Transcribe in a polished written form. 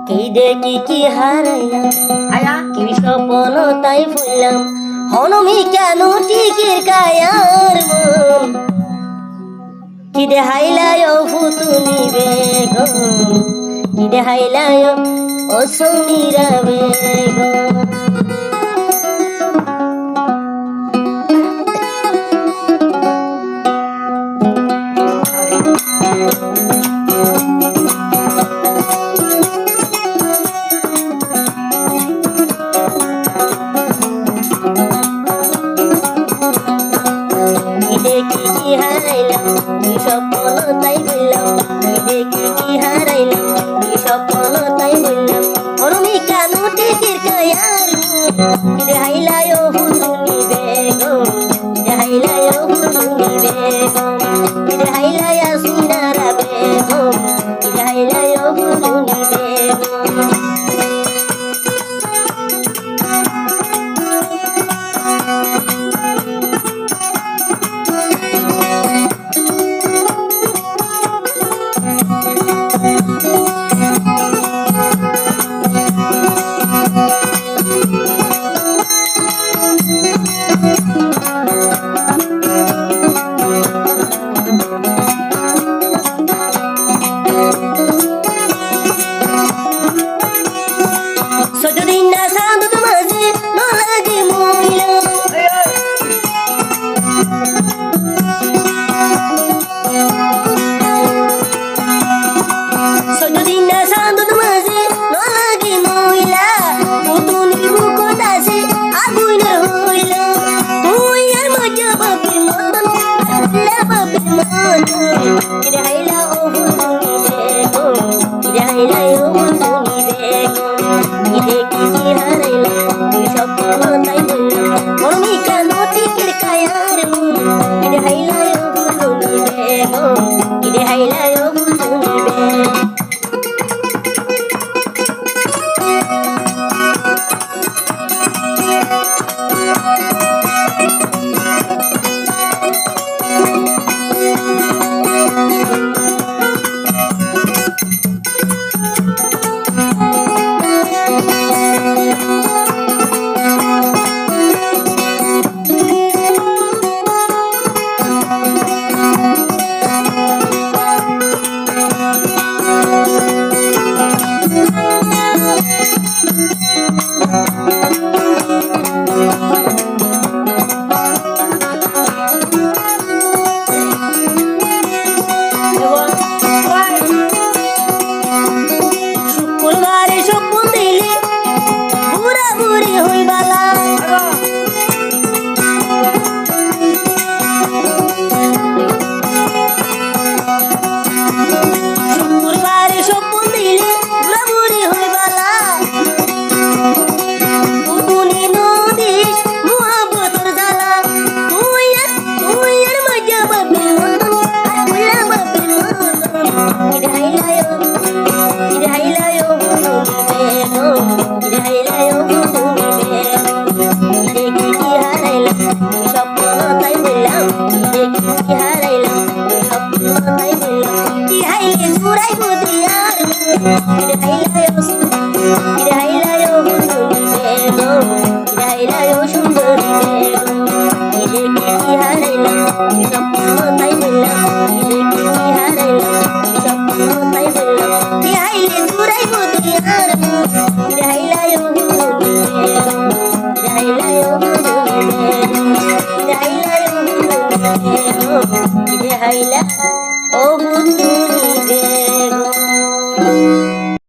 কি দেখি কি হারাইলাম কি স্বপ্ন তাই ভুললাম হনমি কেন টিকির কায়ার মন কি দেখাইলায় ফুতুনি বেগম কি দেখাইলায় ও সমীরা বেগম দেখি কি হারাইলাম কি স্বপ্ন তাই বললাম দেখি কি হারাইলাম কি স্বপ্ন তাই বললাম হরমি কেন টিকির কায়ার কি দেখাইলায় ফুতুনি বেগম কি দেখাইলায় ফুতুনি বেগম কি দেখাইলায় সুন্দরা বেগম কি দেখাইলায় ফুতুনি বেগম সজদিন না সাধু মাঝে নলাগে মইলা সজদিন না সাধু মাঝে নলাগে মইলা পুতুনি বুকত আছে আগুনের হইলা তুই আর মজা বাপের মতন আল্লাহ বাপের মতন কিরে হাইলা ও ফুতুনি বেগম কিরে হাইলা ও ফুতুনি বেগম দেখি কি হারাইলাম কি স্বপ্ন তাই বললাম হরমি কেন টিকির কায়ার মন কি দেখাইলায় ফুতুনি বেগম কি দেখাইলায় ফুতুনি বেগম শুক্রবারে স্বপ্ন দিলে বুড়া বুড়ি হইবালা শুক্রবারে স্বপ্ন দিলে বুড়া বুড়ি হইবালা পুতুনি নদীস মোহাবতর জ্বালা তুই আর মজা বাপের মতন আল্লাহ বাপের মতন কি দেখাইলায় কি দেখাইলায় বেগম কি দেখাইলায় ফুতুনি বেগম দেখি কি হারাইলাম কি স্বপ্ন তাই বললাম দেখি কি হারাইলাম কি স্বপ্ন তাই বললাম কি হাইলে সুরাই বুদিয়ার কি দেখাইলায় কি দেখাইলায় ফুতুনি বেগম কি দেখাইলায় সুন্দরী বেগম দেখি কি হারাইলাম কি স্বপ্ন তাই বললাম দেখি কি হারাইলাম কি স্বপ্ন তাই বললাম কি হাইলে সুরাই বুদিয়ার কি দেখাইলায় ফুতুনি বেগম কি দেখাইলায় ফুতুনি বেগম কি দেখাইলায় ফুতুনি বেগম কি দেখাইলা ও ফুতুনি